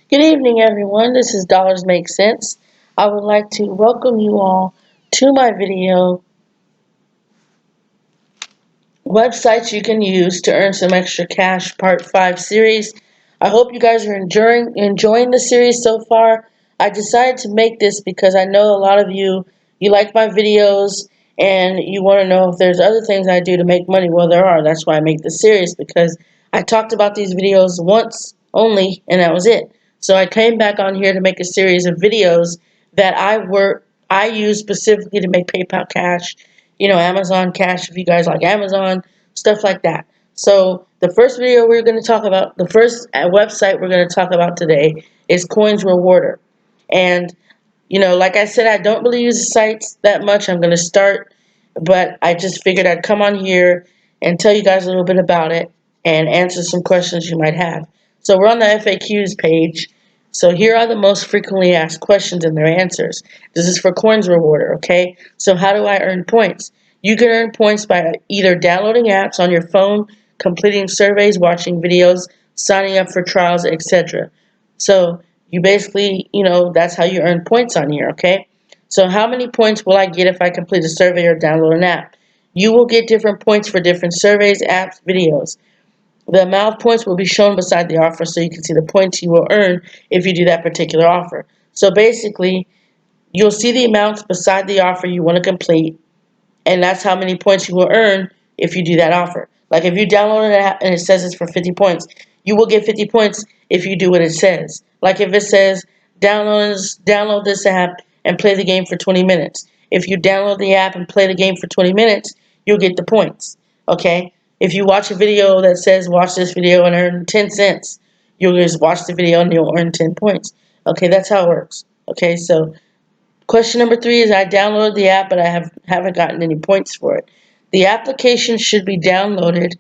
Good evening, everyone. This is Dollars Make Sense. I would like to welcome you all to my video, Websites You Can Use to Earn Some Extra Cash Part 5 series. I hope you guys are enjoying the series so far. I decided to make this because I know a lot of you like my videos and you want to know if there's other things I do to make money. Well, there are. That's why I make this series, because I talked about these videos once only and that was it. So I came back on here to make a series of videos that I use specifically to make PayPal Cash, Amazon Cash if you guys like Amazon, stuff like that. So the first video we're going to talk about, the first website we're going to talk about today is Coins Rewarder. And, like I said, I don't really use the sites that much. I'm going to start, but I just figured I'd come on here and tell you guys a little bit about it and answer some questions you might have. So we're on the FAQs page. So here are the most frequently asked questions and their answers. This is for Coins Rewarder, okay? So how do I earn points? You can earn points by either downloading apps on your phone, completing surveys, watching videos, signing up for trials, etc. So you basically, that's how you earn points on here, okay? So how many points will I get if I complete a survey or download an app? You will get different points for different surveys, apps, videos. The amount of points will be shown beside the offer so you can see the points you will earn if you do that particular offer. So basically, you'll see the amounts beside the offer you want to complete, and that's how many points you will earn if you do that offer. Like if you download an app and it says it's for 50 points, you will get 50 points if you do what it says. Like if it says download this app and play the game for 20 minutes. If you download the app and play the game for 20 minutes, you'll get the points. Okay? If you watch a video that says watch this video and earn 10 cents, you'll just watch the video and you'll earn 10 points. Okay, that's how it works. Okay, so question number 3 is I downloaded the app, but I haven't gotten any points for it. The application should be downloaded,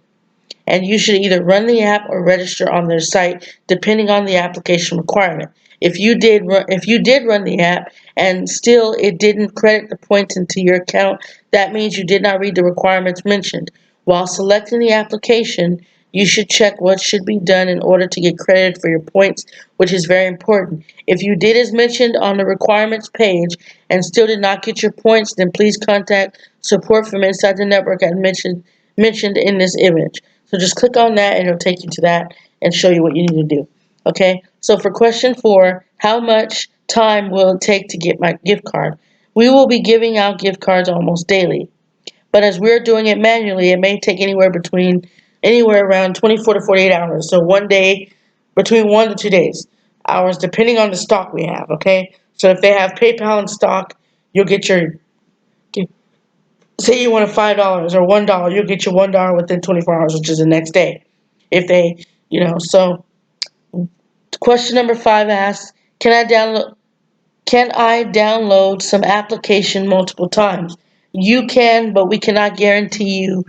and you should either run the app or register on their site, depending on the application requirement. If you did run the app and still it didn't credit the points into your account, that means you did not read the requirements mentioned. While selecting the application, you should check what should be done in order to get credited for your points, which is very important. If you did as mentioned on the requirements page and still did not get your points, then please contact support from inside the network as mentioned in this image. So just click on that and it'll take you to that and show you what you need to do. Okay, so for question 4, how much time will it take to get my gift card? We will be giving out gift cards almost daily. But as we're doing it manually, it may take anywhere around 24 to 48 hours. So one day, between 1 to 2 days, hours, depending on the stock we have, okay? So if they have PayPal in stock, you'll get say you want a $5 or $1, you'll get your $1 within 24 hours, which is the next day. If they, so question number 5 asks, can I download some application multiple times? You can, but we cannot guarantee you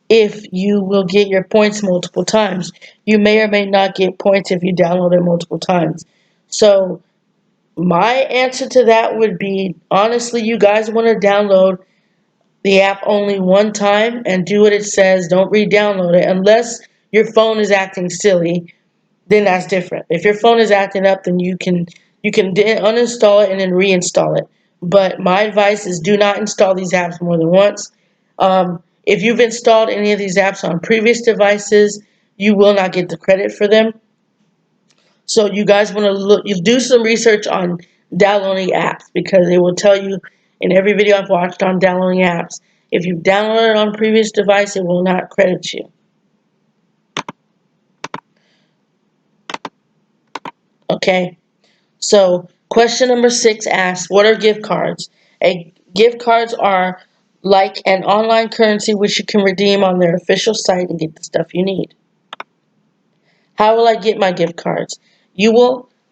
if you will get your points multiple times. You may or may not get points if you download it multiple times. So my answer to that would be, honestly, you guys want to download the app only one time and do what it says. Don't re-download it unless your phone is acting silly. Then that's different. If your phone is acting up, then you can uninstall it and then reinstall it. But my advice is do not install these apps more than once. If you've installed any of these apps on previous devices, you will not get the credit for them. So you guys want to you do some research on downloading apps, because it will tell you in every video I've watched on downloading apps. If you've downloaded it on a previous device, it will not credit you. Okay? So question number 6 asks, what are gift cards? Gift cards are like an online currency which you can redeem on their official site and get the stuff you need. How will I get my gift cards? You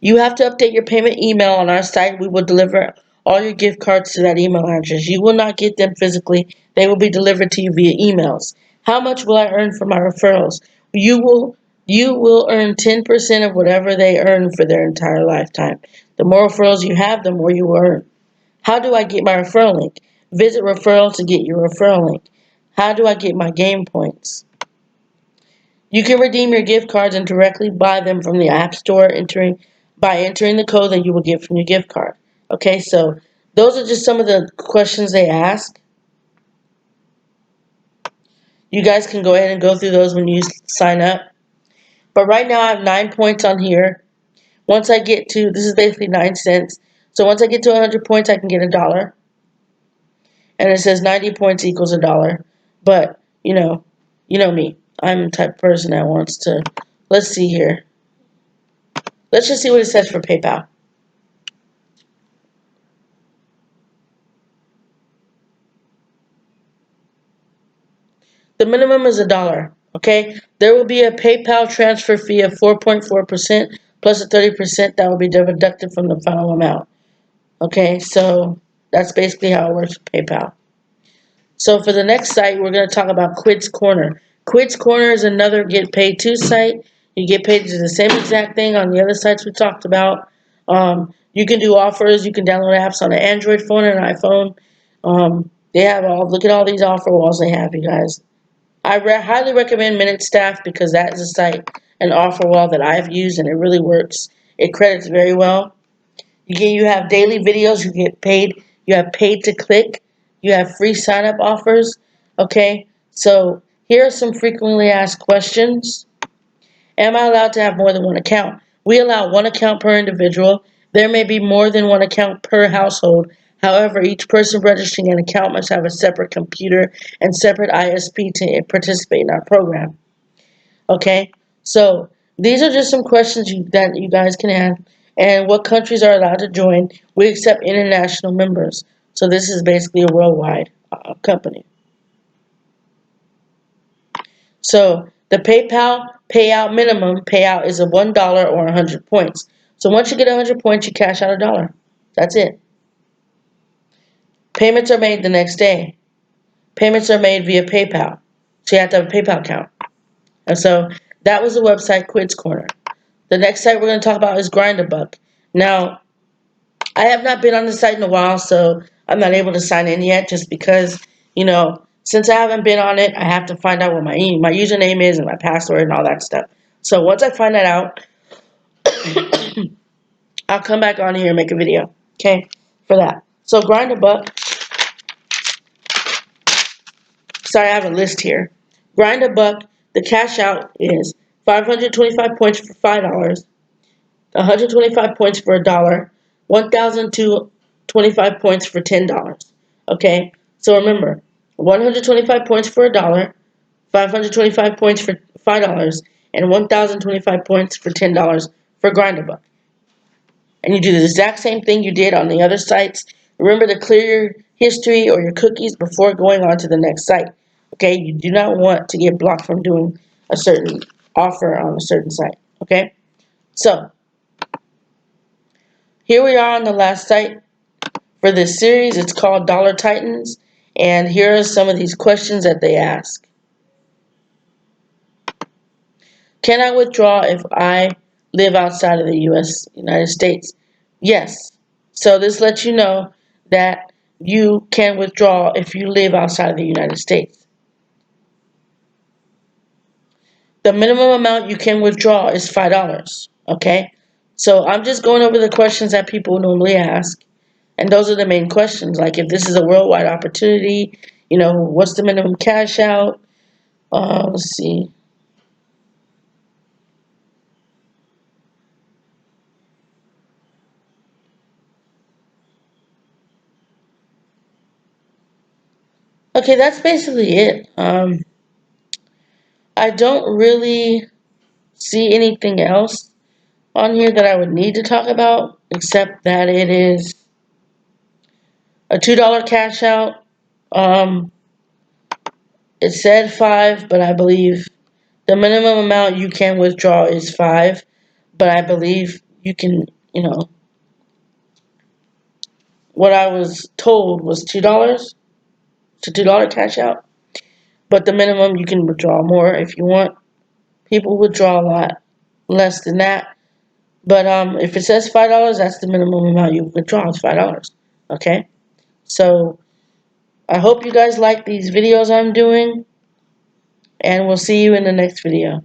have to update your payment email on our site. We will deliver all your gift cards to that email address. You will not get them physically. They will be delivered to you via emails. How much will I earn for my referrals? You will earn 10% of whatever they earn for their entire lifetime. The more referrals you have, the more you will earn. How do I get my referral link? Visit referral to get your referral link. How do I get my game points? You can redeem your gift cards and directly buy them from the App Store, entering by entering the code that you will get from your gift card. Okay, so those are just some of the questions they ask. You guys can go ahead and go through those when you sign up. But right now I have 9 points on here. Once I get to, this is basically 9 cents. So once I get to 100 points, I can get $1. And it says 90 points equals $1. But, you know me. I'm the type of person that wants to, let's see here. Let's just see what it says for PayPal. The minimum is $1. Okay? There will be a PayPal transfer fee of 4.4% plus a 30% that will be deducted from the final amount. Okay, so that's basically how it works with PayPal. So for the next site, we're going to talk about Quids Corner. Quids Corner is another get paid to site. You get paid to do the same exact thing on the other sites we talked about. You can do offers. You can download apps on an Android phone and an iPhone. They have look at all these offer walls they have, you guys. I highly recommend Minute Staff because that is a site, an offer wall that I've used and it really works. It credits very well. You have daily videos. You get paid. You have paid to click. You have free sign up offers. Okay, so here are some frequently asked questions. Am I allowed to have more than one account? We allow one account per individual. There may be more than one account per household. However, each person registering an account must have a separate computer and separate ISP to participate in our program. Okay, so these are just some questions that you guys can ask. And what countries are allowed to join? We accept international members. So this is basically a worldwide company. So the PayPal payout minimum payout is a $1 or 100 points. So once you get 100 points, you cash out $1. That's it. Payments are made the next day. Payments are made via PayPal. So you have to have a PayPal account. And so that was the website Quids Corner. The next site we're going to talk about is Grindrbuck. Now, I have not been on the site in a while, so I'm not able to sign in yet just because, since I haven't been on it, I have to find out what my username is and my password and all that stuff. So once I find that out, I'll come back on here and make a video, okay, for that. So Grindrbuck, sorry, I have a list here. Grindrbuck, the cash out is 525 points for $5. 125 points for $1, 1,025 points for $10. Okay, so remember, 125 points for $1, 525 points for $5, and 1,025 points for $10 for Grindrbuck. And you do the exact same thing you did on the other sites. Remember to clear your history or your cookies before going on to the next site. Okay, you do not want to get blocked from doing a certain offer on a certain site. Okay, so here we are on the last site for this series. It's called Dollar Titans, and here are some of these questions that they ask. Can I withdraw if I live outside of the United States? Yes. So this lets you know that you can withdraw if you live outside of the United States. The minimum amount you can withdraw is $5. Okay? So I'm just going over the questions that people normally ask. And those are the main questions. Like if this is a worldwide opportunity, what's the minimum cash out? Let's see. Okay, that's basically it. I don't really see anything else on here that I would need to talk about, except that it is a $2 cash out. It said 5, but I believe the minimum amount you can withdraw is 5, but I believe you can, what I was told was $2. It's a $2 cash out, but the minimum you can withdraw more if you want. People withdraw a lot less than that, but if it says $5, that's the minimum amount you withdraw is $5. Okay, so I hope you guys like these videos I'm doing, and we'll see you in the next video.